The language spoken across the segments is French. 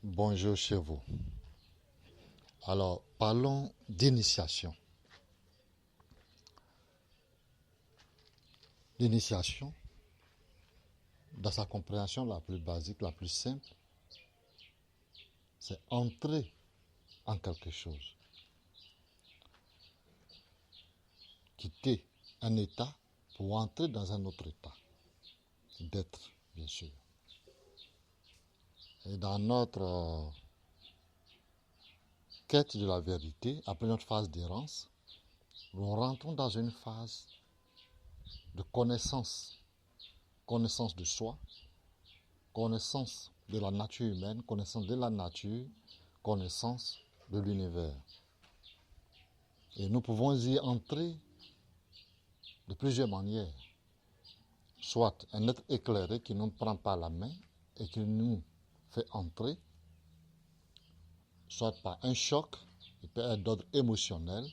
Bonjour chez vous. Alors, parlons d'initiation. L'initiation, dans sa compréhension la plus basique, la plus simple, c'est entrer en quelque chose. Quitter un état pour entrer dans un autre état. D'être, bien sûr. Et dans notre quête de la vérité, après notre phase d'errance, nous rentrons dans une phase de connaissance. Connaissance de soi, connaissance de la nature humaine, connaissance de la nature, connaissance de l'univers. Et nous pouvons y entrer de plusieurs manières. Soit un être éclairé qui ne nous prend pas la main et qui nous fait entrer, soit par un choc, qui peut être d'ordre émotionnel,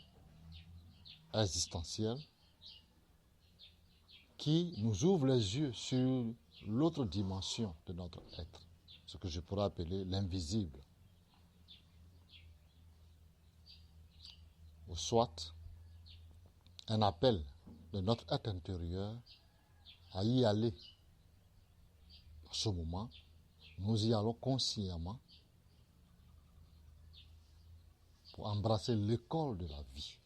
existentiel, qui nous ouvre les yeux sur l'autre dimension de notre être, ce que je pourrais appeler l'invisible. Ou soit un appel de notre être intérieur à y aller. À ce moment, nous y allons consciemment pour embrasser l'école de la vie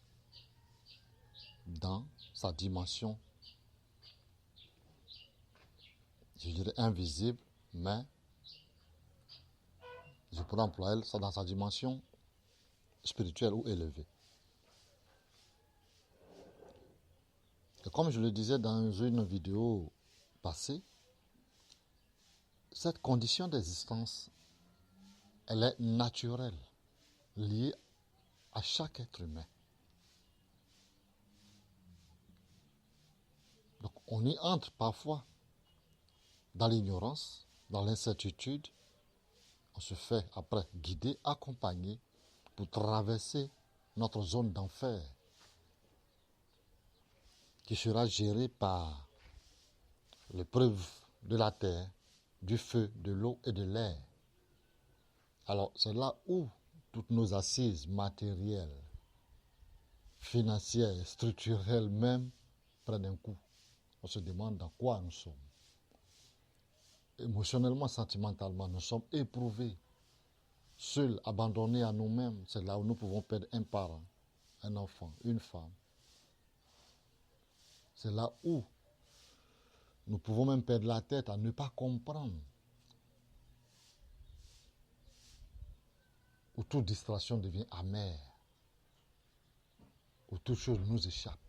dans sa dimension, je dirais invisible, mais je pourrais employer ça dans sa dimension spirituelle ou élevée. Et comme je le disais dans une vidéo passée, cette condition d'existence, elle est naturelle, liée à chaque être humain. Donc on y entre parfois dans l'ignorance, dans l'incertitude. On se fait après guider, accompagner pour traverser notre zone d'enfer qui sera gérée par l'épreuve de la terre, du feu, de l'eau et de l'air. Alors c'est là où toutes nos assises matérielles, financières, structurelles même prennent un coup. On se demande dans quoi nous sommes. Émotionnellement, sentimentalement, nous sommes éprouvés. Seuls, abandonnés à nous-mêmes, c'est là où nous pouvons perdre un parent, un enfant, une femme. C'est là où nous pouvons même perdre la tête à ne pas comprendre. Où toute distraction devient amère. Où toute chose nous échappe.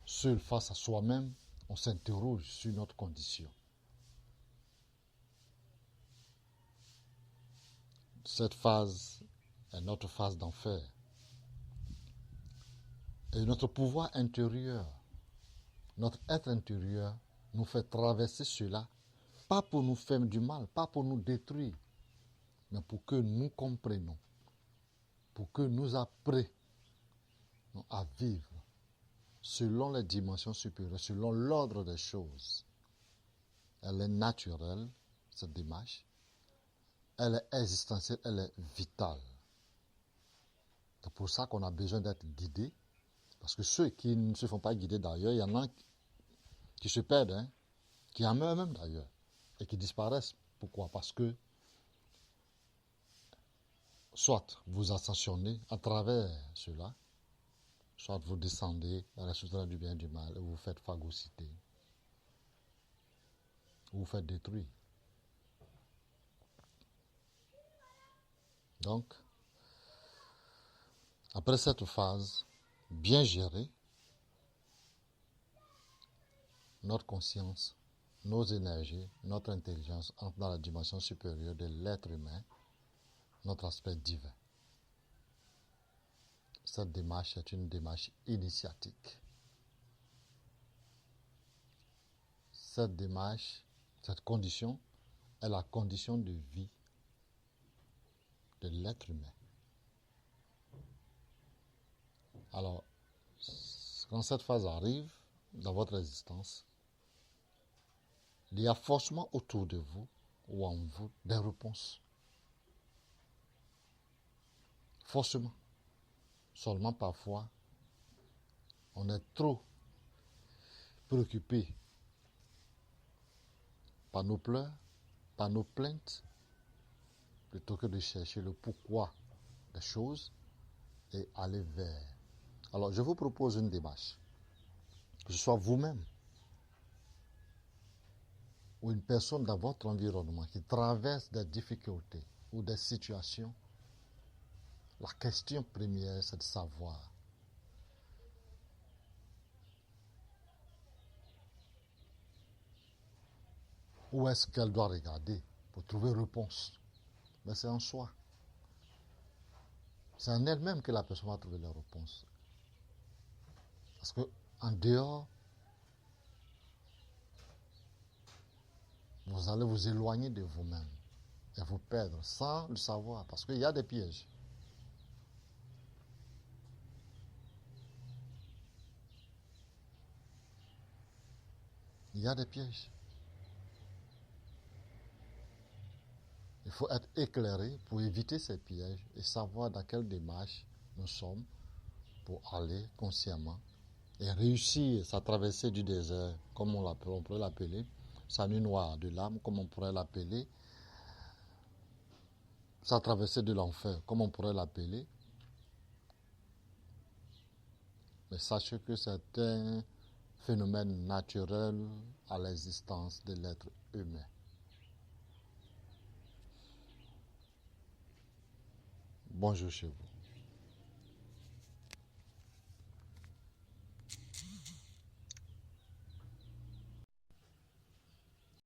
Seul face à soi-même, on s'interroge sur notre condition. Cette phase est notre phase d'enfer. Et notre pouvoir intérieur, notre être intérieur, nous fait traverser cela, pas pour nous faire du mal, pas pour nous détruire, mais pour que nous comprenions, pour que nous apprenions à vivre selon les dimensions supérieures, selon l'ordre des choses. Elle est naturelle, cette démarche. Elle est existentielle, elle est vitale. C'est pour ça qu'on a besoin d'être guidé. Parce que ceux qui ne se font pas guider d'ailleurs, il y en a qui se perdent, qui en meurent même d'ailleurs, et qui disparaissent. Pourquoi? Parce que soit vous ascensionnez à travers cela, soit vous descendez dans la souterraine du bien et du mal, et vous vous faites phagocyter, vous vous faites détruire. Donc, après cette phase bien gérée, notre conscience, nos énergies, notre intelligence entrent dans la dimension supérieure de l'être humain, notre aspect divin. Cette démarche est une démarche initiatique. Cette démarche, cette condition est la condition de vie de l'être humain. Alors, quand cette phase arrive dans votre existence, il y a forcément autour de vous, ou en vous des réponses. Forcément. Seulement parfois, on est trop préoccupé par nos pleurs, par nos plaintes, plutôt que de chercher le pourquoi des choses et aller vers. Alors, je vous propose une démarche. Que ce soit vous-même ou une personne dans votre environnement qui traverse des difficultés ou des situations, la question première, c'est de savoir où est-ce qu'elle doit regarder pour trouver réponse. Mais c'est en soi. C'est en elle-même que la personne va trouver la réponse. Parce qu'en dehors, vous allez vous éloigner de vous-même et vous perdre sans le savoir. Parce qu'il y a des pièges. Il y a des pièges. Il faut être éclairé pour éviter ces pièges et savoir dans quelle démarche nous sommes pour aller consciemment et réussir sa traversée du désert, comme on pourrait l'appeler, sa nuit noire de l'âme, comme on pourrait l'appeler, sa traversée de l'enfer, comme on pourrait l'appeler. Mais sachez que c'est un phénomène naturel à l'existence de l'être humain. Bonjour chez vous.